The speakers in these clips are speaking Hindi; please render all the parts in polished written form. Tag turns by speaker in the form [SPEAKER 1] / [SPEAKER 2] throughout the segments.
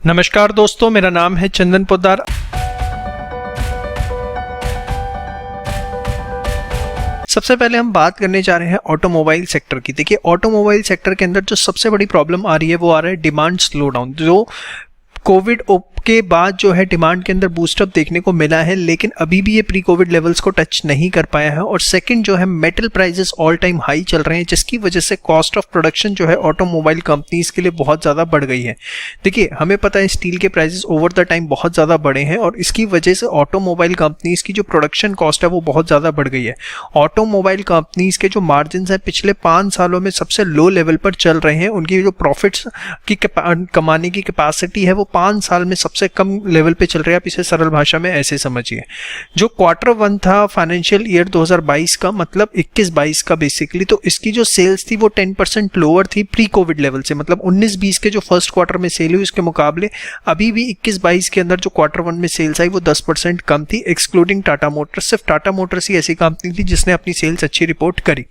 [SPEAKER 1] नमस्कार दोस्तों, मेरा नाम है चंदन पोद्दार। सबसे पहले हम बात करने जा रहे हैं ऑटोमोबाइल सेक्टर की। देखिए, ऑटोमोबाइल सेक्टर के अंदर जो सबसे बड़ी प्रॉब्लम आ रही है वो आ रहा है डिमांड स्लो डाउन। जो कोविड के बाद जो है डिमांड के अंदर बूस्टअप देखने को मिला है, लेकिन अभी भी ये प्री कोविड लेवल्स को टच नहीं कर पाया है। और सेकंड जो है, metal prices all time high चल रहे हैं, जिसकी वजह से कॉस्ट ऑफ प्रोडक्शन जो है ऑटोमोबाइल कंपनीज के लिए बहुत ज़्यादा बढ़ गई है। देखिए, हमें पता है स्टील के प्राइसेस ओवर द टाइम बहुत ज़्यादा बढ़े हैं और इसकी वजह से ऑटोमोबाइल कंपनीज की जो प्रोडक्शन कॉस्ट है वो बहुत ज़्यादा बढ़ गई है। ऑटोमोबाइल कंपनीज के जो मार्जिन है पिछले 5 सालों में सबसे लो लेवल पर चल रहे हैं। उनकी जो प्रॉफिट्स की कमाने की कैपेसिटी है वो 5 साल में सबसे कम लेवल पे चल रही है। आप इसे सरल भाषा में ऐसे समझिए, जो Q1 था फाइनेंशियल ईयर 2022 का, मतलब 21-22 का बेसिकली, तो इसकी जो सेल्स थी वो 10% लोअर थी प्री कोविड लेवल से। मतलब 19-20 के जो फर्स्ट क्वार्टर में सेल हुई उसके मुकाबले अभी भी 21-22 के अंदर जो Q1 में सेल्स आई वो 10% कम थी, एक्सक्लूडिंग टाटा मोटर्स। सिर्फ टाटा मोटर्स ही ऐसी कंपनी थी जिसने अपनी सेल्स अच्छी रिपोर्ट करी।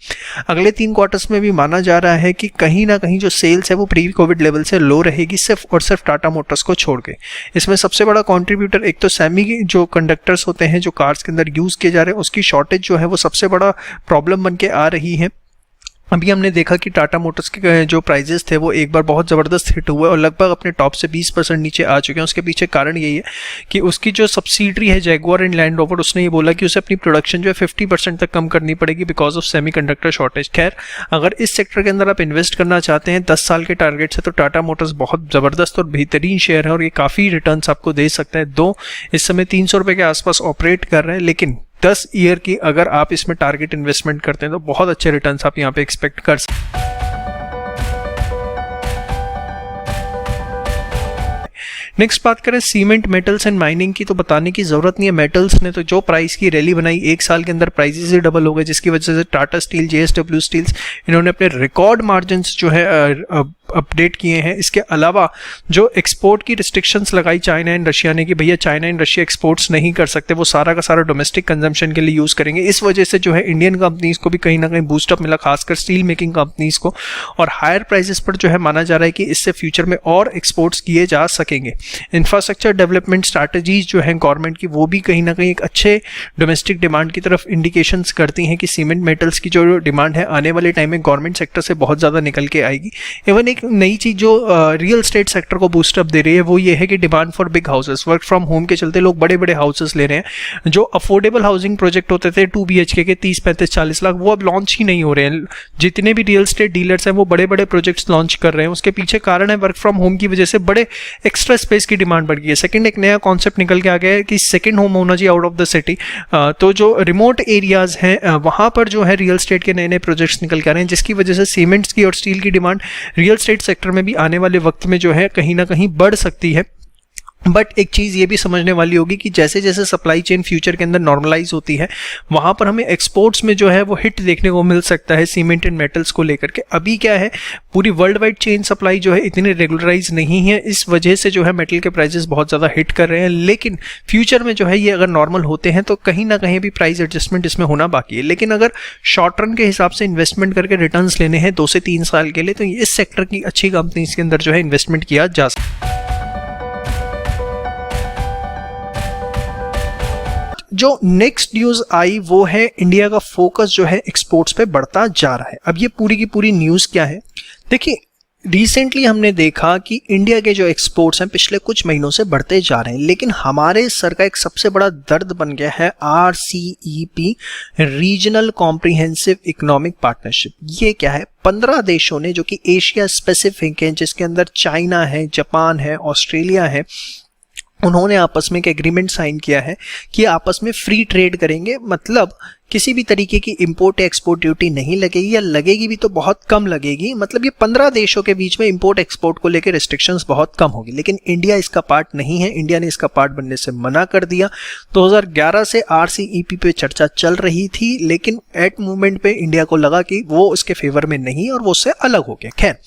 [SPEAKER 1] अगले 3 क्वार्टर्स में भी माना जा रहा है कि कहीं ना कहीं जो सेल्स है वो प्री कोविड लेवल से लो रहेगी, सिर्फ और सिर्फ टाटा मोटर्स को छोड़ के। इसमें सबसे बड़ा कंट्रीब्यूटर एक तो सेमी जो कंडक्टर्स होते हैं जो कार्स के अंदर यूज किए जा रहे हैं, उसकी शॉर्टेज जो है वो सबसे बड़ा प्रॉब्लम बन के आ रही है। अभी हमने देखा कि टाटा मोटर्स के जो प्राइजेस थे वो एक बार बहुत ज़बरदस्त हिट हुए और लगभग अपने टॉप से 20% नीचे आ चुके हैं। उसके पीछे कारण यही है कि उसकी जो सब्सिडरी है जैगुआर एंड लैंड रोवर, उसने ये बोला कि उसे अपनी प्रोडक्शन जो है 50% तक कम करनी पड़ेगी बिकॉज ऑफ सेमीकंडक्टर शॉर्टेज। खैर, अगर इस सेक्टर के अंदर आप इन्वेस्ट करना चाहते हैं 10 साल के टारगेट से, तो टाटा मोटर्स बहुत ज़बरदस्त और बेहतरीन शेयर है और ये काफ़ी रिटर्न्स आपको दे सकता है। दो इस समय 300 रुपये के आसपास ऑपरेट कर रहे हैं, लेकिन 10 ईयर की अगर आप इसमें टारगेट इन्वेस्टमेंट करते हैं तो बहुत अच्छे रिटर्न्स आप यहाँ पे एक्सपेक्ट कर सकते हैं। नेक्स्ट बात करें सीमेंट, मेटल्स एंड माइनिंग की, तो बताने की जरूरत नहीं है। मेटल्स ने तो जो प्राइस की रैली बनाई, 1 साल के अंदर प्राइसेस ही डबल हो गए, जिसकी वजह से टाटा स्टील, JSW स्टील्स, इन्होंने अपने रिकॉर्ड मार्जिन्स जो है अपडेट किए हैं। इसके अलावा जो एक्सपोर्ट की रिस्ट्रिक्शंस लगाई चाइना एंड रशिया ने कि भैया चाइना एंड रशिया एक्सपोर्ट्स नहीं कर सकते, वो सारा का सारा डोमेस्टिक कंजम्पशन के लिए यूज़ करेंगे। इस वजह से जो है इंडियन कंपनीज को भी कहीं ना कहीं बूस्टअप मिला, खासकर स्टील मेकिंग कंपनीज को, और हायर प्राइसेस पर जो है माना जा रहा है कि इससे फ्यूचर में और एक्सपोर्ट्स किए जा सकेंगे। इंफ्रास्ट्रक्चर डेवलपमेंट स्ट्रैटेजीज जो है गवर्नमेंट की, वो भी कहीं ना कहीं एक अच्छे डोमेस्टिक डिमांड की तरफ इंडिकेशंस करती हैं कि सीमेंट मेटल्स की जो डिमांड है आने वाले टाइम में गवर्नमेंट सेक्टर से बहुत ज़्यादा निकल के आएगी। इवन एक नई चीज़ जो रियल एस्टेट सेक्टर को बूस्टअप दे रही है वो ये है कि demand for big houses, work from home के चलते लोग बड़े बड़े हाउसेस ले रहे हैं। जो अफोर्डेबल हाउसिंग प्रोजेक्ट होते थे 2 BHK के 30-35-40 लाख, वो अब लॉन्च ही नहीं हो रहे हैं। जितने भी रियल एस्टेट डीलर्स हैं वो बड़े बड़े प्रोजेक्ट्स लॉन्च कर रहे हैं। उसके पीछे कारण है वर्क फ्रॉम होम की वजह से बड़े एक्स्ट्रा स्पेस की डिमांड बढ़ गई है। सेकंड, एक नया कॉन्सेप्ट निकल के आ गया है कि सेकंड होम होना चाहिए आउट ऑफ द सिटी। तो जो रिमोट एरियाज हैं वहां पर जो है रियल एस्टेट के नए नए प्रोजेक्ट्स निकल के आ रहे हैं, जिसकी वजह से सीमेंट्स की और स्टील की डिमांड रियल एस्टेट सेक्टर में भी आने वाले वक्त में जो है कहीं ना कहीं बढ़ सकती है। बट एक चीज़ ये भी समझने वाली होगी कि जैसे जैसे सप्लाई चेन फ्यूचर के अंदर नॉर्मलाइज होती है, वहाँ पर हमें एक्सपोर्ट्स में जो है वो हिट देखने को मिल सकता है सीमेंट एंड मेटल्स को लेकर के। अभी क्या है, पूरी वर्ल्ड वाइड चेन सप्लाई जो है इतनी रेगुलराइज नहीं है, इस वजह से जो है मेटल के प्राइसेस बहुत ज़्यादा हिट कर रहे हैं। लेकिन फ्यूचर में जो है ये अगर नॉर्मल होते हैं तो कहीं ना कहीं भी प्राइस एडजस्टमेंट इसमें होना बाकी है। लेकिन अगर शॉर्ट रन के हिसाब से इन्वेस्टमेंट करके रिटर्न्स लेने हैं 2 से 3 साल के लिए, तो इस सेक्टर की अच्छी कंपनीज के अंदर जो है इन्वेस्टमेंट किया जा सकता है। जो नेक्स्ट न्यूज आई वो है इंडिया का फोकस जो है एक्सपोर्ट्स पे बढ़ता जा रहा है। अब ये पूरी की पूरी न्यूज क्या है, देखिए, रिसेंटली हमने देखा कि इंडिया के जो एक्सपोर्ट्स हैं पिछले कुछ महीनों से बढ़ते जा रहे हैं, लेकिन हमारे सर का एक सबसे बड़ा दर्द बन गया है RCEP, regional comprehensive economic partnership. ये क्या है, 15 देशों ने, जो कि एशिया स्पेसिफिक हैं, जिसके अंदर चाइना है, जापान है, ऑस्ट्रेलिया है, उन्होंने आपस में एक एग्रीमेंट साइन किया है कि आपस में फ्री ट्रेड करेंगे। मतलब किसी भी तरीके की इंपोर्ट एक्सपोर्ट ड्यूटी नहीं लगेगी, या लगेगी भी तो बहुत कम लगेगी। मतलब ये 15 देशों के बीच में इंपोर्ट एक्सपोर्ट को लेकर रिस्ट्रिक्शंस बहुत कम होगी। लेकिन इंडिया इसका पार्ट नहीं है, इंडिया ने इसका पार्ट बनने से मना कर दिया। 2011 से RCEP पे चर्चा चल रही थी, लेकिन एट मूवमेंट पे इंडिया को लगा कि वो उसके फेवर में नहीं और वो उससे अलग हो गया। खैर,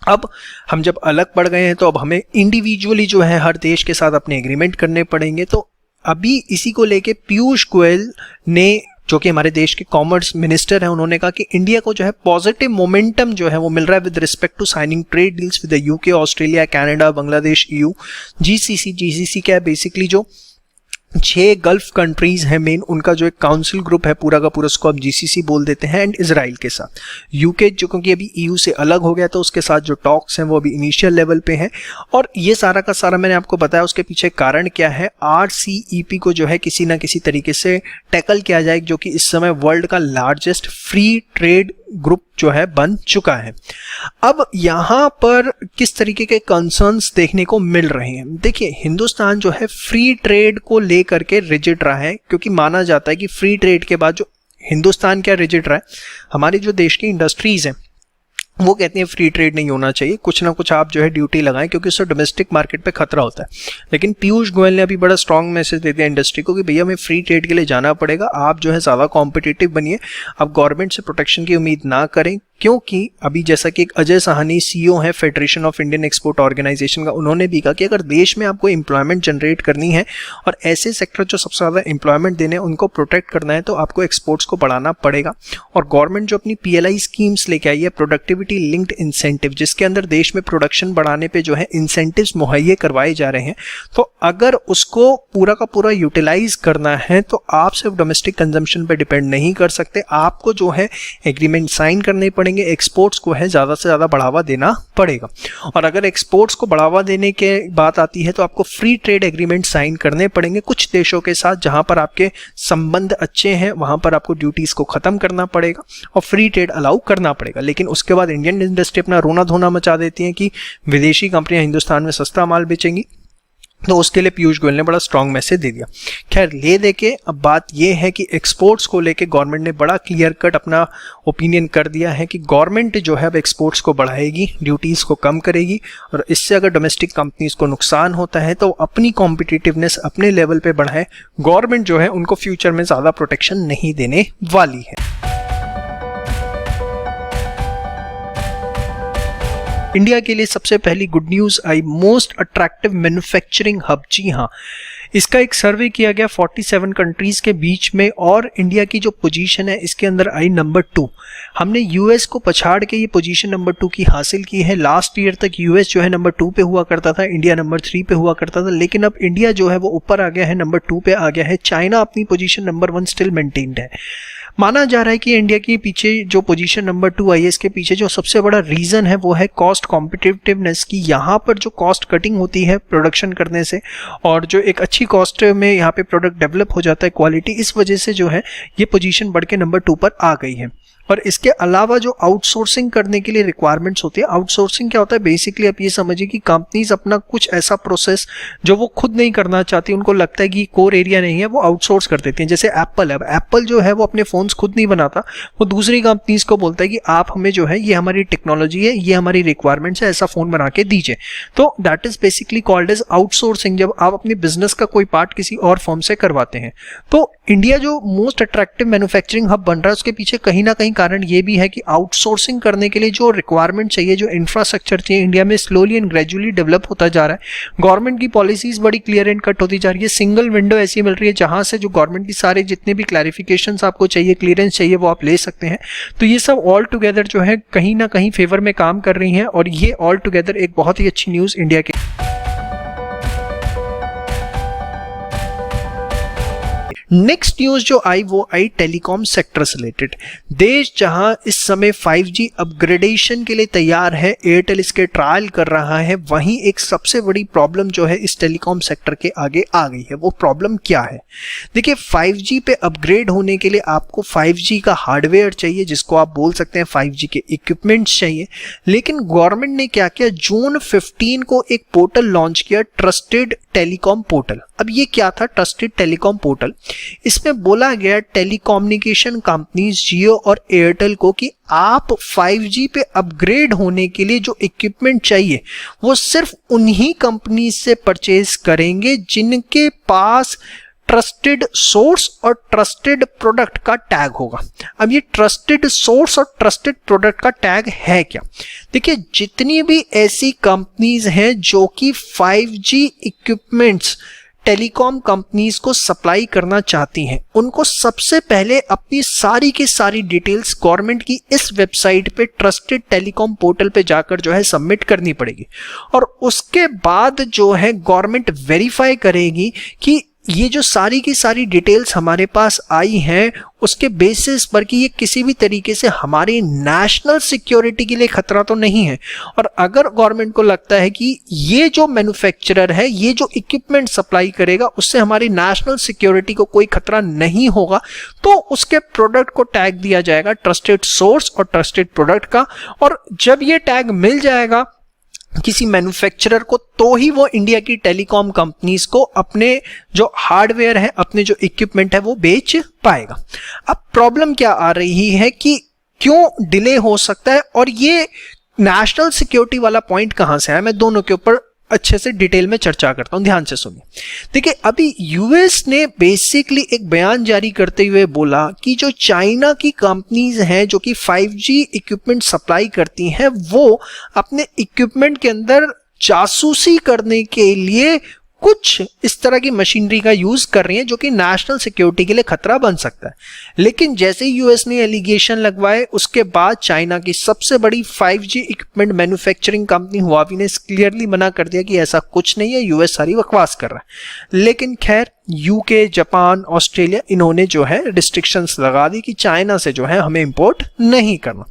[SPEAKER 1] अब हम जब अलग पड़ गए हैं तो अब हमें इंडिविजुअली जो है हर देश के साथ अपने एग्रीमेंट करने पड़ेंगे। तो अभी इसी को लेके पीयूष गोयल ने जो कि हमारे देश के कॉमर्स मिनिस्टर हैं, उन्होंने कहा कि इंडिया को जो है पॉजिटिव मोमेंटम जो है वो मिल रहा है with respect to signing trade deals with the UK, Australia, Canada, Bangladesh, EU, GCC क्या है बेसिकली जो 6 गल्फ कंट्रीज हैं मेन, उनका जो एक काउंसिल ग्रुप है पूरा का पूरा, उसको आप जीसीसी बोल देते हैं, एंड इजराइल के साथ। यूके जो क्योंकि अभी ईयू से अलग हो गया तो उसके साथ जो टॉक्स हैं वो अभी इनिशियल लेवल पे हैं। और ये सारा का सारा मैंने आपको बताया उसके पीछे कारण क्या है, RCEP को जो है किसी ना किसी तरीके से टैकल किया जाए, जो कि इस समय वर्ल्ड का लार्जेस्ट फ्री ट्रेड ग्रुप जो है बन चुका है। अब यहाँ पर किस तरीके के कंसर्न्स देखने को मिल रहे हैं, देखिए हिंदुस्तान जो है फ्री ट्रेड को लेकर के रिजिड रहा है, क्योंकि माना जाता है कि फ्री ट्रेड के बाद जो हिंदुस्तान क्या रिजिड रहा है, हमारे जो देश की इंडस्ट्रीज हैं वो कहती हैं फ्री ट्रेड नहीं होना चाहिए, कुछ ना कुछ आप जो है ड्यूटी लगाएं क्योंकि उससे डोमेस्टिक मार्केट पे खतरा होता है। लेकिन पीयूष गोयल ने अभी बड़ा स्ट्रांग मैसेज दे दिया इंडस्ट्री को कि भैया हमें फ्री ट्रेड के लिए जाना पड़ेगा, आप जो है ज़्यादा कॉम्पिटिटिव बनिए, आप गवर्नमेंट से प्रोटेक्शन की उम्मीद ना करें, क्योंकि अभी जैसा कि एक अजय साहनी CEO है federation of Indian export organisation का, उन्होंने भी कहा कि अगर देश में आपको एम्प्लॉयमेंट जनरेट करनी है और ऐसे सेक्टर जो सबसे ज़्यादा एम्प्लॉयमेंट देने उनको प्रोटेक्ट करना है तो आपको एक्सपोर्ट्स को बढ़ाना पड़ेगा। और गवर्नमेंट जो अपनी PLI स्कीम्स लेके आई है, प्रोडक्टिविटी लिंक्ड इंसेंटिव, जिसके अंदर देश में प्रोडक्शन बढ़ाने पर जो है इंसेंटिव्स मुहैया करवाए जा रहे हैं, तो अगर उसको पूरा का पूरा यूटिलाइज करना है तो आप सिर्फ डोमेस्टिक कंजम्पशन पर डिपेंड नहीं कर सकते, आपको जो है एग्रीमेंट साइन करने पड़ेंगे, एक्सपोर्ट्स को है ज़्यादा से ज़्यादा बढ़ावा देना पड़ेगा। और अगर एक्सपोर्ट्स को बढ़ावा देने के बात आती है तो आपको फ्री ट्रेड एग्रीमेंट साइन करने पड़ेंगे कुछ देशों के साथ, जहां पर आपके संबंध अच्छे हैं वहां पर आपको ड्यूटीज़ को ख़त्म करना पड़ेगा और फ्री ट्रेड अलाउ करना पड़ेगा। लेकिन उसके बाद इंडियन इंडस्ट्री अपना रोना धोना मचा देती है कि विदेशी कंपनियां हिंदुस्तान में सस्ता माल बेचेंगी, तो उसके लिए पीयूष गोयल ने बड़ा स्ट्रांग मैसेज दे दिया। खैर ले देके अब बात यह है कि एक्सपोर्ट्स को लेके गवर्नमेंट ने बड़ा क्लियर कट अपना ओपिनियन कर दिया है कि गवर्नमेंट जो है अब एक्सपोर्ट्स को बढ़ाएगी, ड्यूटीज़ को कम करेगी, और इससे अगर डोमेस्टिक कंपनीज को नुकसान होता है तो अपनी कॉम्पिटिटिवनेस अपने लेवल पे बढ़ाए, गवर्नमेंट जो है उनको फ्यूचर में ज़्यादा प्रोटेक्शन नहीं देने वाली है। इंडिया के लिए सबसे पहली गुड न्यूज़ आई, मोस्ट अट्रैक्टिव मैन्युफैक्चरिंग हब। जी हाँ, इसका एक सर्वे किया गया 47 कंट्रीज के बीच में और इंडिया की जो पोजीशन है इसके अंदर आई नंबर 2। हमने यूएस को पछाड़ के ये पोजीशन नंबर 2 की हासिल की है। लास्ट ईयर तक यूएस जो है नंबर 2 पे हुआ करता था, इंडिया नंबर 3 पे हुआ करता था, लेकिन अब इंडिया जो है वो ऊपर आ गया है, नंबर 2 पे आ गया है। चाइना अपनी पोजीशन नंबर 1 स्टिल मेंटेन्ड है। माना जा रहा है कि इंडिया के पीछे जो पोजीशन नंबर 2 आई है, इसके पीछे जो सबसे बड़ा रीज़न है वो है कॉस्ट कॉम्पिटिटिवनेस की। यहाँ पर जो कॉस्ट कटिंग होती है प्रोडक्शन करने से और जो एक अच्छी कॉस्ट में यहाँ पे प्रोडक्ट डेवलप हो जाता है क्वालिटी, इस वजह से जो है ये पोजीशन बढ़ के नंबर 2 पर आ गई है। और इसके अलावा जो आउटसोर्सिंग करने के लिए रिक्वायरमेंट्स होती है, आउटसोर्सिंग क्या होता है बेसिकली आप ये समझिए कि कंपनीज अपना कुछ ऐसा प्रोसेस जो वो खुद नहीं करना चाहती, उनको लगता है कि कोर एरिया नहीं है, वो आउटसोर्स कर देती हैं। जैसे एप्पल है, एप्पल जो है वो अपने फोन्स खुद नहीं बनाता, वो दूसरी कंपनीज को बोलता है कि आप हमें जो है ये हमारी टेक्नोलॉजी है, ये हमारी रिक्वायरमेंट्स है, ऐसा फोन बना के दीजिए। तो that is basically called as outsourcing, जब आप अपने बिजनेस का कोई पार्ट किसी और फर्म से करवाते हैं। तो इंडिया जो मोस्ट अट्रैक्टिव मैन्युफैक्चरिंग हब बन रहा है उसके पीछे कहीं ना कहीं कारण ये भी है कि आउटसोर्सिंग करने के लिए जो रिक्वायरमेंट चाहिए, जो इंफ्रास्ट्रक्चर चाहिए, इंडिया में स्लोली एंड ग्रेजुअली डेवलप होता जा रहा है। गवर्नमेंट की पॉलिसीज बड़ी क्लियर एंड कट होती जा रही है। सिंगल विंडो ऐसी मिल रही है जहां से जो गवर्नमेंट की सारे जितने भी क्लैरिफिकेशंस आपको चाहिए, क्लियरेंस चाहिए, वो आप ले सकते हैं। तो ये सब ऑल टुगेदर जो है कहीं ना कहीं फेवर में काम कर रही हैं और ये ऑल टुगेदर एक बहुत ही अच्छी न्यूज़ इंडिया के। नेक्स्ट न्यूज जो आई वो आई टेलीकॉम सेक्टर से रिलेटेड। देश जहां इस समय 5G अपग्रेडेशन के लिए तैयार है, एयरटेल इसके ट्रायल कर रहा है, वहीं एक सबसे बड़ी प्रॉब्लम जो है इस टेलीकॉम सेक्टर के आगे आ गई है। वो प्रॉब्लम क्या है? देखिए 5G पे अपग्रेड होने के लिए आपको 5G का हार्डवेयर चाहिए, जिसको आप बोल सकते हैं 5G के इक्विपमेंट्स चाहिए। लेकिन गवर्नमेंट ने क्या किया, जून 15 को एक पोर्टल लॉन्च किया, ट्रस्टेड टेलीकॉम पोर्टल। अब ये क्या था ट्रस्टेड टेलीकॉम पोर्टल? इसमें बोला गया टेलीकम्युनिकेशन कंपनीज जियो और एयरटेल को कि आप 5G पे अपग्रेड होने के लिए जो इक्विपमेंट चाहिए वो सिर्फ उन्हीं कंपनीज से परचेज करेंगे जिनके पास ट्रस्टेड सोर्स और ट्रस्टेड प्रोडक्ट का टैग होगा। अब ये ट्रस्टेड सोर्स और ट्रस्टेड प्रोडक्ट का टैग है क्या? देखिए जितनी भी ऐसी कंपनीज हैं जो कि 5G इक्विपमेंट्स टेलीकॉम कंपनीज को सप्लाई करना चाहती हैं, उनको सबसे पहले अपनी सारी की सारी डिटेल्स गवर्नमेंट की इस वेबसाइट पे ट्रस्टेड टेलीकॉम पोर्टल पे जाकर जो है सबमिट करनी पड़ेगी। और उसके बाद जो है गवर्नमेंट वेरीफाई करेगी कि ये जो सारी की सारी डिटेल्स हमारे पास आई हैं उसके बेसिस पर कि ये किसी भी तरीके से हमारी नेशनल सिक्योरिटी के लिए खतरा तो नहीं है। और अगर गवर्नमेंट को लगता है कि ये जो मैन्युफैक्चरर है, ये जो इक्विपमेंट सप्लाई करेगा उससे हमारी नेशनल सिक्योरिटी को कोई खतरा नहीं होगा, तो उसके प्रोडक्ट को टैग दिया जाएगा ट्रस्टेड सोर्स और ट्रस्टेड प्रोडक्ट का। और जब ये टैग मिल जाएगा किसी मैन्युफैक्चरर को, तो ही वो इंडिया की टेलीकॉम कंपनीज को अपने जो हार्डवेयर है, अपने जो इक्विपमेंट है वो बेच पाएगा। अब प्रॉब्लम क्या आ रही है कि क्यों डिले हो सकता है और ये नेशनल सिक्योरिटी वाला पॉइंट कहां से है, मैं दोनों के ऊपर अच्छे से डिटेल में चर्चा करता हूं, ध्यान से सुनिए। देखिए, अभी यूएस ने बेसिकली एक बयान जारी करते हुए बोला कि जो चाइना की कंपनीज हैं जो कि 5G इक्विपमेंट सप्लाई करती हैं, वो अपने इक्विपमेंट के अंदर जासूसी करने के लिए कुछ इस तरह की मशीनरी का यूज कर रही हैं जो कि नेशनल सिक्योरिटी के लिए खतरा बन सकता है। लेकिन जैसे ही यूएस ने एलिगेशन लगवाए, उसके बाद चाइना की सबसे बड़ी 5G equipment manufacturing company Huawei ने क्लियरली मना कर दिया कि ऐसा कुछ नहीं है, यूएस सारी बकवास कर रहा है। लेकिन खैर, यूके, जापान, ऑस्ट्रेलिया, इन्होंने जो है रिस्ट्रिक्शंस लगा दी कि चाइना से जो है हमें इंपोर्ट नहीं करना।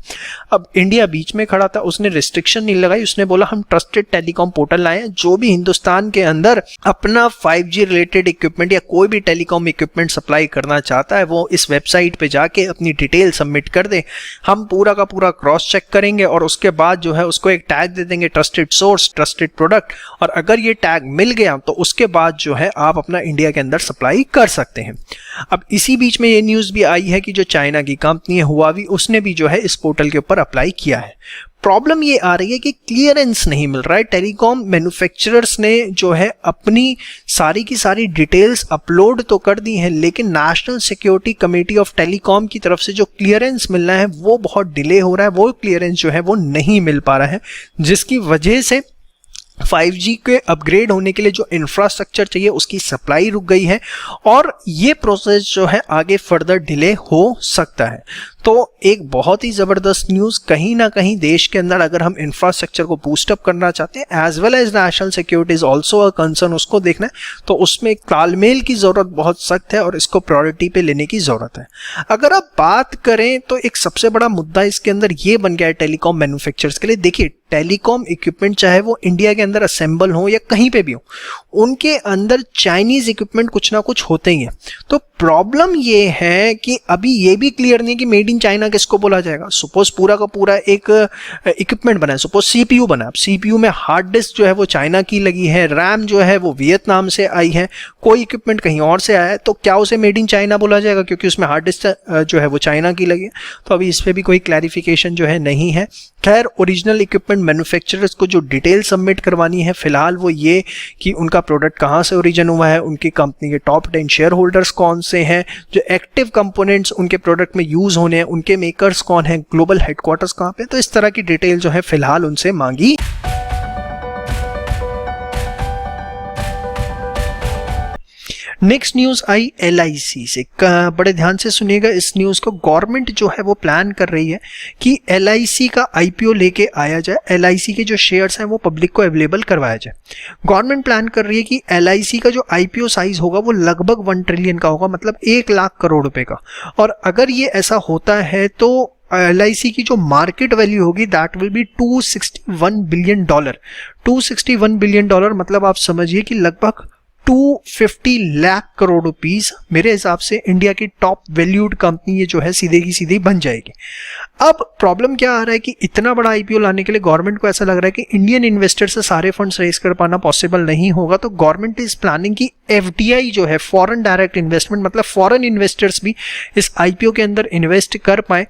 [SPEAKER 1] अब इंडिया बीच में खड़ा था, उसने रिस्ट्रिक्शन नहीं लगाई, उसने बोला हम ट्रस्टेड टेलीकॉम पोर्टल लाए, जो भी हिंदुस्तान के अंदर अपना 5G रिलेटेड इक्विपमेंट या कोई भी टेलीकॉम इक्विपमेंट सप्लाई करना चाहता है वो इस वेबसाइट पे जाके अपनी डिटेल सबमिट कर दे, हम पूरा का पूरा क्रॉस चेक करेंगे और उसके बाद जो है उसको एक टैग दे देंगे ट्रस्टेड सोर्स, ट्रस्टेड प्रोडक्ट, और अगर ये टैग मिल गया तो उसके बाद जो है आप अपना इंडिया के अंदर सप्लाई कर सकते हैं। अब इसी बीच में ये न्यूज भी आई है कि जो चाइना की कंपनी है हुआवी, उसने भी जो है इस पोर्टल के ऊपर अप्लाई किया है। प्रॉब्लम ये आ रही है कि क्लियरेंस नहीं मिल रहा है। टेलीकॉम मैन्युफैक्चरर्स ने जो है अपनी सारी की सारी डिटेल्स अपलोड तो कर दी हैं, लेकिन national security committee of telecom की तरफ से जो क्लियरेंस मिलना है वो बहुत डिले हो रहा है, वो क्लियरेंस जो है वो नहीं मिल पा रहा है, जिसकी वजह से 5G के अपग्रेड होने के लिए जो इंफ्रास्ट्रक्चर चाहिए उसकी सप्लाई रुक गई है और ये प्रोसेस जो है आगे फर्दर डिले हो सकता है। तो एक बहुत ही जबरदस्त न्यूज, कहीं ना कहीं देश के अंदर अगर हम इंफ्रास्ट्रक्चर को बूस्टअप करना चाहते हैं, as well as national security is also a concern, उसको देखना है, तो उसमें तालमेल की जरूरत बहुत सख्त है और इसको प्रायोरिटी पे लेने की जरूरत है। अगर आप बात करें तो एक सबसे बड़ा मुद्दा इसके अंदर ये बन गया है टेलीकॉम मैन्युफैक्चरर्स के लिए। देखिए, टेलीकॉम इक्विपमेंट चाहे वो इंडिया के अंदर असेंबल हो या कहीं पे भी हो, उनके अंदर चाइनीज इक्विपमेंट कुछ ना कुछ होते ही हैं। तो प्रॉब्लम ये है कि अभी ये भी क्लियर नहीं कि मेड इन चाइना किसको बोला जाएगा। सपोज पूरा का पूरा एक इक्विपमेंट बना है, सपोज सीपीयू बना है, सीपीयू में हार्ड डिस्क जो है वो चाइना की लगी है, रैम जो है वो वियतनाम से आई है, कोई इक्विपमेंट कहीं और से आया है, तो क्या उसे मेड इन चाइना बोला जाएगा क्योंकि उसमें हार्ड डिस्क जो है वो चाइना की लगी है? तो अभी इस पर भी कोई क्लैरिफिकेशन जो है नहीं है। खैर, ओरिजिनल इक्विपमेंट मैन्युफैक्चरर्स को जो डिटेल सबमिट करवानी है फिलहाल वो ये कि उनका प्रोडक्ट कहाँ से ओरिजिन हुआ है, उनकी कंपनी के टॉप 10 शेयर होल्डर्स कौन से हैं, जो एक्टिव कंपोनेंट्स उनके प्रोडक्ट में यूज होने हैं, उनके मेकर्स कौन हैं, ग्लोबल हेडक्वार्टर्स कहाँ पे, तो इस तरह की डिटेल जो है फिलहाल उनसे मांगी। नेक्स्ट न्यूज आई LIC से, बड़े ध्यान से सुनिएगा इस न्यूज को। गवर्नमेंट जो है वो प्लान कर रही है कि LIC का IPO लेके आया जाए, LIC के जो शेयर्स हैं वो पब्लिक को अवेलेबल करवाया जाए। गवर्नमेंट प्लान कर रही है कि LIC का जो IPO साइज होगा वो लगभग 1 ट्रिलियन का होगा, मतलब 1 लाख करोड़ रुपए का। और अगर ये ऐसा होता है तो LIC की जो मार्केट वैल्यू होगी that will be $261 billion. $261 billion मतलब आप समझिए कि लगभग 250 लाख करोड़ रुपीस मेरे हिसाब से इंडिया की टॉप वैल्यूड कंपनी ये जो है सीधे की सीधी बन जाएगी। अब प्रॉब्लम क्या आ रहा है कि इतना बड़ा IPO लाने के लिए गवर्नमेंट को ऐसा लग रहा है कि इंडियन इन्वेस्टर से सारे फंड्स रेज कर पाना पॉसिबल नहीं होगा, तो गवर्नमेंट इज प्लानिंग की FDI जो है फॉरेन डायरेक्ट इन्वेस्टमेंट, मतलब फॉरेन इन्वेस्टर्स भी इस IPO के अंदर इन्वेस्ट कर पाए।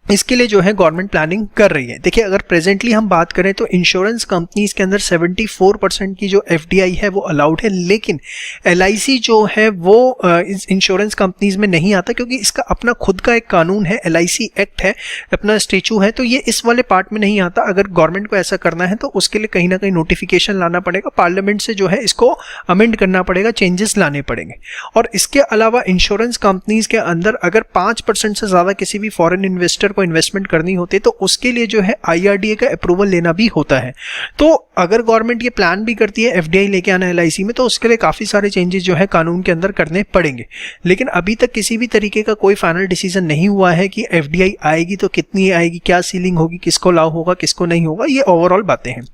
[SPEAKER 1] इसके लिए जो है गवर्नमेंट प्लानिंग कर रही है। देखिए, अगर प्रेजेंटली हम बात करें तो इंश्योरेंस कंपनीज के अंदर 74% की जो एफडीआई है वो अलाउड है, लेकिन एलआईसी जो है वो इस इंश्योरेंस कंपनीज में नहीं आता, क्योंकि इसका अपना खुद का एक कानून है, एलआईसी एक्ट है, अपना स्टेचू है, तो ये इस वाले पार्ट में नहीं आता। अगर गवर्नमेंट को ऐसा करना है तो उसके लिए कहीं ना कहीं नोटिफिकेशन लाना पड़ेगा, पार्लियामेंट से जो है इसको अमेंड करना पड़ेगा, चेंजेस लाने पड़ेंगे। और इसके अलावा इंश्योरेंस कंपनीज के अंदर अगर 5% से ज्यादा किसी भी फॉरेन इन्वेस्टर को इन्वेस्टमेंट करनी होती है तो उसके लिए जो है आईआरडीए का अप्रूवल लेना भी होता है। तो अगर गवर्नमेंट ये प्लान भी करती है एफडीआई लेके आना एलआईसी में, तो उसके लिए काफी सारे चेंजेस जो है कानून के अंदर करने पड़ेंगे। लेकिन अभी तक किसी भी तरीके का कोई फाइनल डिसीजन नहीं हुआ है कि एफडीआई आएगी तो कितनी आएगी, क्या सीलिंग होगी, किसको लाभ होगा, किसको नहीं होगा, ये ओवरऑल बातें हैं।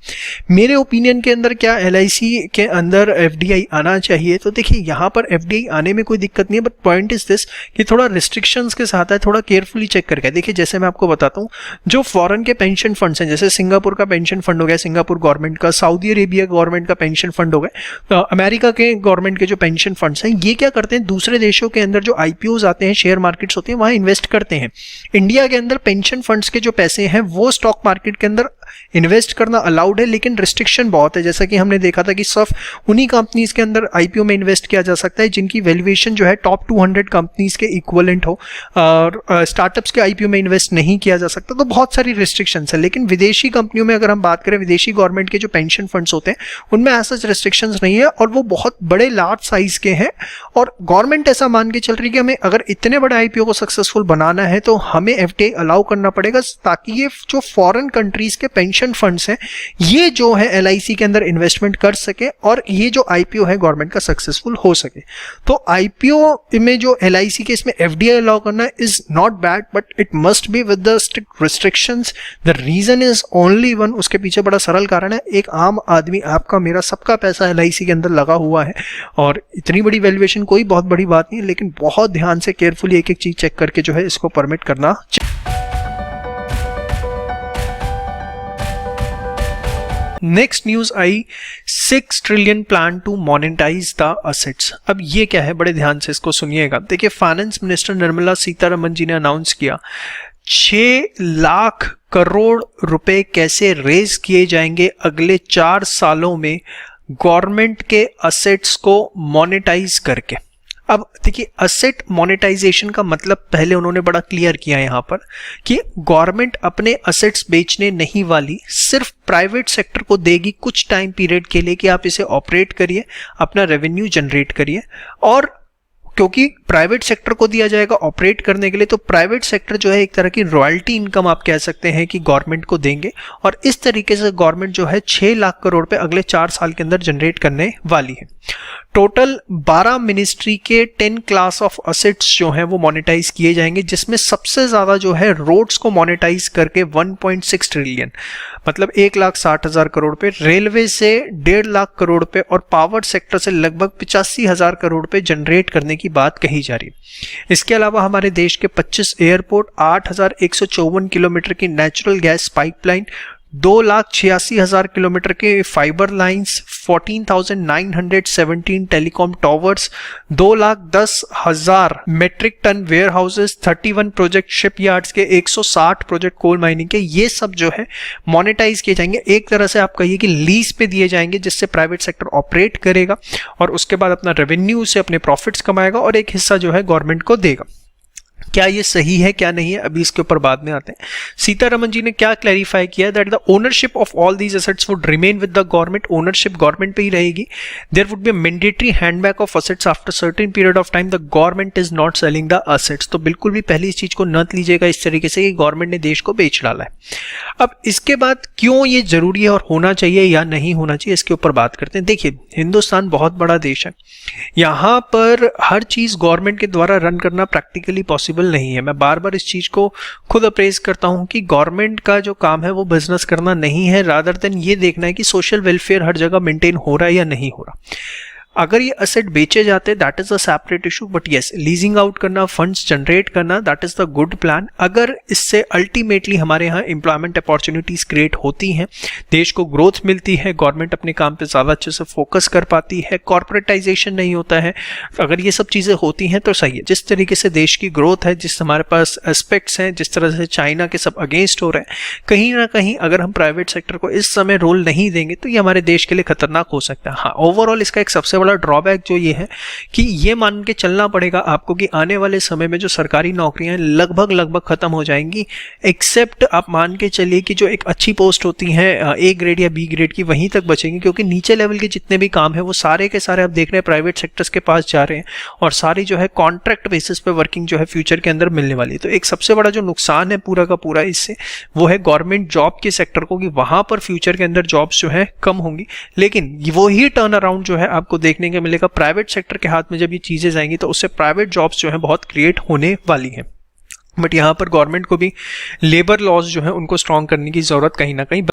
[SPEAKER 1] मेरे ओपिनियन के अंदर क्या एलआईसी के अंदर एफडीआई आना चाहिए? तो देखिए, यहाँ पर एफडीआई आने में कोई दिक्कत नहीं है, बट पॉइंट इज दिस कि थोड़ा रिस्ट्रिक्शंस के साथ है, थोड़ा केयरफुली चेक करके। देखिए, जैसे मैं आपको बताता हूं, जो फॉरेन के पेंशन फंड्स हैं, जैसे सिंगापुर का पेंशन फंड हो गया सिंगापुर गवर्नमेंट का, सऊदी अरेबिया गवर्नमेंट का पेंशन फंड हो गए, अमेरिका के गवर्नमेंट के जो पेंशन फंड्स हैं, ये क्या करते हैं, दूसरे देशों के अंदर जो आईपीओज आते हैं, शेयर मार्केट्स होती हैं, वहां इन्वेस्ट करते हैं। इंडिया के अंदर पेंशन फंड्स के जो पैसे हैं वो स्टॉक मार्केट के अंदर इन्वेस्ट करना अलाउड है, लेकिन रिस्ट्रिक्शन बहुत है। जैसा कि हमने देखा था कि सिर्फ उन्हीं कंपनीज के अंदर आईपीओ में इन्वेस्ट किया जा सकता है जिनकी वैल्यूएशन जो है टॉप 200 कंपनीज के इक्विवेलेंट हो, और स्टार्टअप्स के आईपीओ में इन्वेस्ट नहीं किया जा सकता। तो बहुत सारी रिस्ट्रिक्शंस है। लेकिन विदेशी कंपनियों में अगर हम बात करें, विदेशी गवर्नमेंट के जो पेंशन फंड्स होते हैं उनमें ऐसा रिस्ट्रिक्शंस नहीं है, और वो बहुत बड़े लार्ज साइज के हैं। और गवर्नमेंट ऐसा मान के चल रही है कि हमें अगर इतने बड़े आईपीओ को सक्सेसफुल बनाना है तो हमें एफडीआई अलाउ करना पड़ेगा, ताकि ये जो फॉरेन कंट्रीज के पेंशन फंड्स हैं ये जो है एलआईसी के अंदर इन्वेस्टमेंट कर सके, और ये जो आईपीओ है गवर्नमेंट का सक्सेसफुल हो सके। तो आईपीओ में जो एलआईसी के इसमें एफडीआई अलाउ करना is not bad, but it must be with the strict restrictions. The reason is only one, उसके पीछे बड़ा सरल कारण है, एक आम आदमी, आपका मेरा सबका पैसा एलआईसी के अंदर लगा हुआ है, और इतनी बड़ी वैल्यूएशन कोई बहुत बड़ी बात नहीं है, लेकिन बहुत ध्यान से केयरफुली एक एक चीज चेक करके जो है इसको परमिट करना चाहिए। नेक्स्ट न्यूज आई, 6 trillion plan to monetise the assets. अब ये क्या है, बड़े ध्यान से इसको सुनिएगा। देखिए, फाइनेंस मिनिस्टर निर्मला सीतारमन जी ने अनाउंस किया 6 लाख करोड़ रुपए कैसे रेज किए जाएंगे अगले 4 सालों में गवर्नमेंट के असेट्स को मोनेटाइज करके। अब देखिए, असेट मोनेटाइजेशन का मतलब पहले उन्होंने बड़ा क्लियर किया यहां पर कि गवर्नमेंट अपने असेट्स बेचने नहीं वाली, सिर्फ प्राइवेट सेक्टर को देगी कुछ टाइम पीरियड के लिए कि आप इसे ऑपरेट करिए, अपना रेवेन्यू जनरेट करिए। और क्योंकि प्राइवेट सेक्टर को दिया जाएगा ऑपरेट करने के लिए, तो प्राइवेट सेक्टर जो है एक तरह की रॉयल्टी इनकम आप कह सकते हैं कि गवर्नमेंट को देंगे, और इस तरीके से गवर्नमेंट जो है 6 लाख करोड़ पे अगले 4 साल के अंदर जनरेट करने वाली है। टोटल 12 मिनिस्ट्री के 10 क्लास ऑफ असेट्स जो हैं वो मोनेटाइज किए जाएंगे, जिसमें सबसे ज्यादा जो है रोड्स को मोनेटाइज करके 1.6 ट्रिलियन मतलब 1,60,000 करोड़ पे, रेलवे से 1.5 लाख करोड़ पे, और पावर सेक्टर से लगभग 85,000 करोड़ पे जनरेट करने की बात कही जा रही है। इसके अलावा हमारे देश के 25 एयरपोर्ट, 8,154 किलोमीटर की नेचुरल गैस पाइपलाइन, 2,86,000 किलोमीटर के fibre lines, 14,917 telecom towers, 2,10,000 metric ton warehouses, 31 project shipyards के, 160 प्रोजेक्ट कोल माइनिंग के, ये सब जो है मोनेटाइज किए जाएंगे। एक तरह से आप कहिए कि लीज पे दिए जाएंगे, जिससे प्राइवेट सेक्टर ऑपरेट करेगा और उसके बाद अपना रेवेन्यू से अपने प्रॉफिट्स कमाएगा और एक हिस्सा जो है गवर्नमेंट को देगा। क्या ये सही है क्या नहीं है, अभी इसके ऊपर बाद में आते हैं। सीतारमन जी ने क्या क्लैरिफाई किया, that the ownership of all these assets would remain with the government, ownership government पे ही रहेगी। There would be mandatory handback of assets after certain period of time, the government is not selling the assets. तो बिल्कुल भी पहली इस चीज को न लीजिएगा इस तरीके से कि गवर्नमेंट ने देश को बेच डाला है। अब इसके बाद क्यों ये जरूरी है और होना चाहिए या नहीं होना चाहिए, इसके ऊपर बात करते हैं। देखिए, हिंदुस्तान बहुत बड़ा देश है, यहाँ पर हर चीज गवर्नमेंट के द्वारा रन करना प्रैक्टिकली पॉसिबल नहीं है। मैं बार बार इस चीज को खुद अप्रेज करता हूं कि गवर्नमेंट का जो काम है वो बिजनेस करना नहीं है, रादर देन ये देखना है कि सोशल वेलफेयर हर जगह मेंटेन हो रहा है या नहीं हो रहा। अगर ये असेट बेचे जाते that is a separate issue, but yes leasing out करना, फंड्स जनरेट करना, that is the good plan. अगर इससे अल्टीमेटली हमारे यहाँ एम्प्लॉयमेंट अपॉर्चुनिटीज क्रिएट होती हैं, देश को ग्रोथ मिलती है, गवर्नमेंट अपने काम पे ज़्यादा अच्छे से फोकस कर पाती है, कॉर्पोरेटाइजेशन नहीं होता है, अगर ये सब चीज़ें होती हैं तो सही है। जिस तरीके से देश की ग्रोथ है, जिस हमारे पास एस्पेक्ट्स हैं, जिस तरह से चाइना के सब अगेंस्ट हो रहे हैं, कहीं ना कहीं अगर हम प्राइवेट सेक्टर को इस समय रोल नहीं देंगे तो ये हमारे देश के लिए खतरनाक हो सकता है। हाँ, ओवरऑल इसका एक सबसे बड़ा ड्रॉबैक जो ये है कि ये मान के चलना पड़ेगा आपको कि आने वाले समय में जो सरकारी नौकरियां लगभग खत्म हो जाएंगी, एक्सेप्ट आप मान के चलिए कि जो एक अच्छी पोस्ट होती हैं ए ग्रेड या बी ग्रेड की, वहीं तक बचेंगी, क्योंकि नीचे लेवल के जितने भी काम है वो सारे के सारे आप देख रहे हैं प्राइवेट सेक्टर्स के पास जा रहे हैं और सारी जो है कॉन्ट्रैक्ट बेसिस पे वर्किंग जो है फ्यूचर के अंदर मिलने वाली है। तो एक सबसे बड़ा जो नुकसान है पूरा का पूरा इससे वो है गवर्नमेंट जॉब के सेक्टर को, कि वहां पर फ्यूचर के अंदर जॉब्स जो है कम होंगी, लेकिन वो ही टर्न अराउंड जो है आपको देखने को मिलेगा प्राइवेट सेक्टर के हाथ में। जब ये चीजें जाएंगी तो उससे प्राइवेट जॉब्स जो है बहुत क्रिएट होने वाली है। बट यहाँ पर गवर्नमेंट को भी लेबर लॉज जो है उनको स्ट्रॉन्ग करने की जरूरत कहीं ना कहीं।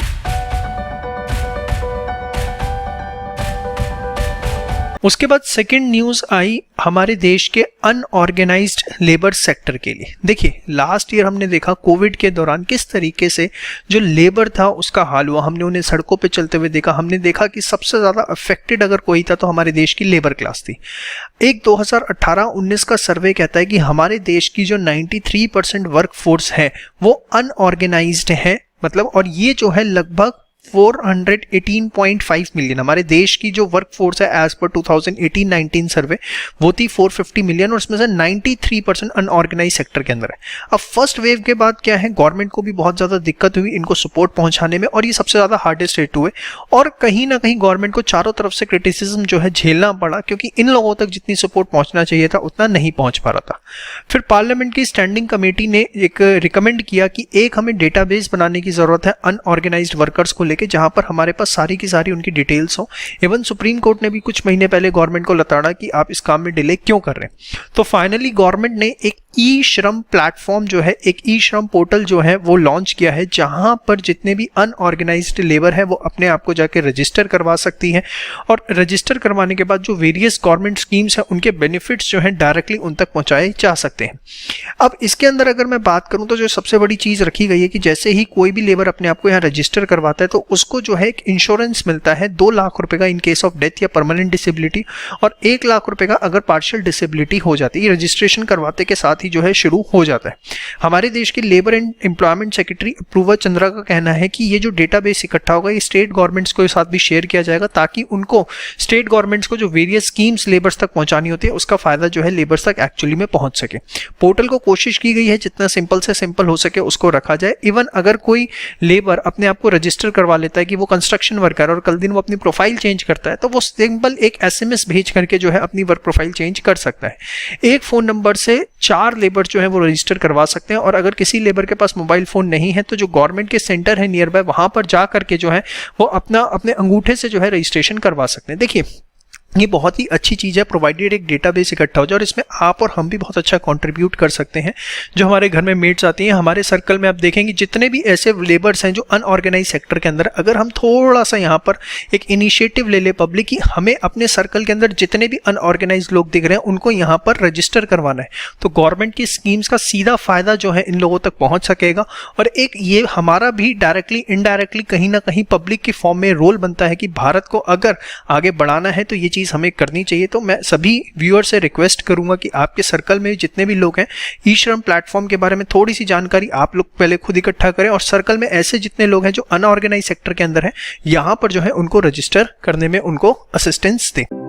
[SPEAKER 1] उसके बाद सेकंड न्यूज आई हमारे देश के अनऑर्गेनाइज्ड लेबर सेक्टर के लिए। देखिए लास्ट ईयर हमने देखा कोविड के दौरान किस तरीके से जो लेबर था उसका हाल हुआ, हमने उन्हें सड़कों पे चलते हुए देखा, हमने देखा कि सबसे ज्यादा अफेक्टेड अगर कोई था तो हमारे देश की लेबर क्लास थी। एक 2018-19 का सर्वे कहता है कि हमारे देश की जो 93% वर्क फोर्स है वो अनऑर्गेनाइज्ड है, मतलब, और ये जो है लगभग 418.5 मिलियन हमारे देश की जो वर्क फोर्स है एज पर 2018-19 सर्वे वो थी 450 मिलियन, और उसमें से 93% अनऑर्गेनाइज सेक्टर के अंदर है। अब फर्स्ट वेव के बाद क्या है, गवर्नमेंट को भी बहुत ज्यादा दिक्कत हुई इनको सपोर्ट पहुंचाने में, और ये सबसे ज्यादा हार्डेस्ट हिट हुए, और कहीं ना कहीं गवर्नमेंट को चारों तरफ से क्रिटिसिज्म जो है झेलना पड़ा, क्योंकि इन लोगों तक जितनी सपोर्ट पहुंचना चाहिए था उतना नहीं पहुंच पा रहा था। फिर पार्लियामेंट की स्टैंडिंग कमेटी ने एक रिकमेंड किया कि एक हमें डेटाबेस बनाने की जरूरत है अनऑर्गेनाइज्ड वर्कर्स को कि जहां पर हमारे पास सारी की सारी उनकी डिटेल्स हो। इवन सुप्रीम कोर्ट ने भी कुछ महीने पहले गवर्नमेंट को लताड़ा कि आप इस काम में डिले क्यों कर रहे हैं। तो फाइनली गवर्नमेंट ने एक ई श्रम प्लेटफॉर्म जो है, एक ई श्रम पोर्टल जो है वो लॉन्च किया है, जहां पर जितने भी अनऑर्गेनाइज्ड लेबर है वो अपने आप को जाके रजिस्टर करवा सकती है, और रजिस्टर करवाने के बाद जो वेरियस गवर्नमेंट स्कीम्स है उनके बेनिफिट्स जो है डायरेक्टली उन तक पहुंचाए जा सकते हैं। अब इसके अंदर अगर मैं बात करूं तो जो सबसे बड़ी चीज रखी गई है कि जैसे ही कोई भी लेबर अपने आप को यहाँ रजिस्टर करवाता है तो उसको जो है एक इंश्योरेंस मिलता है 2 लाख रुपए का इन केस ऑफ डेथ या परमानेंट डिसेबिलिटी, और 1 लाख रुपए का अगर पार्शियल डिसेबिलिटी हो जाती है। रजिस्ट्रेशन करवाते के साथ ही जो है शुरू हो जाता है। हमारे देश के labour and employment secretary Apurva Chandra का कहना है कि ये जो डेटाबेस इकट्ठा होगा ये स्टेट गवर्नमेंट्स के साथ भी शेयर किया जाएगा, ताकि उनको स्टेट गवर्नमेंट्स को जो वेरियस स्कीम्स लेबर्स तक पहुंचानी होती है उसका फायदा जो है लेबर्स तक एक्चुअली में पहुंच सके। पोर्टल को कोशिश की गई है जितना सिंपल से सिंपल हो सके उसको रखा जाए। इवन अगर कोई लेबर अपने आप को रजिस्टर करवा लेता है कि वो कंस्ट्रक्शन वर्कर, और कल दिन वो अपनी प्रोफाइल चेंज करता है, तो वो सिंपल एक एसएमएस भेज करके जो है अपनी वर्क प्रोफाइल चेंज कर सकता है। एक फोन नंबर से 4 लेबर जो है वो रजिस्टर करवा सकते हैं, और अगर किसी लेबर के पास मोबाइल फोन नहीं है तो जो गवर्नमेंट के सेंटर है नियर बाय वहां पर जा करके जो है वो अपने अंगूठे से जो है रजिस्ट्रेशन करवा सकते हैं। देखिए ये बहुत ही अच्छी चीज़ है, प्रोवाइडेड एक डेटाबेस इकट्ठा हो जाए, और इसमें आप और हम भी बहुत अच्छा कंट्रीब्यूट कर सकते हैं। जो हमारे घर में मेट्स आती हैं, हमारे सर्कल में आप देखेंगे जितने भी ऐसे लेबर्स हैं जो अनऑर्गेनाइज सेक्टर के अंदर, अगर हम थोड़ा सा यहाँ पर एक इनिशिएटिव ले ले पब्लिक की, हमें अपने सर्कल के अंदर जितने भी अनऑर्गेनाइज लोग दिख रहे हैं उनको यहाँ पर रजिस्टर करवाना है, तो गवर्नमेंट की स्कीम्स का सीधा फायदा जो है इन लोगों तक पहुंच सकेगा। और एक ये हमारा भी डायरेक्टली इनडायरेक्टली कहीं ना कहीं पब्लिक की फॉर्म में रोल बनता है कि भारत को अगर आगे बढ़ाना है तो ये चीज़ हमें करनी चाहिए। तो मैं सभी व्यूअर से रिक्वेस्ट करूंगा कि आपके सर्कल में जितने भी लोग हैं ई श्रम प्लेटफॉर्म के बारे में थोड़ी सी जानकारी आप लोग पहले खुद इकट्ठा करें, और सर्कल में ऐसे जितने लोग हैं जो अनऑर्गेनाइज सेक्टर के अंदर हैं यहां पर जो है उनको रजिस्टर करने में उनको असिस्टेंस दें।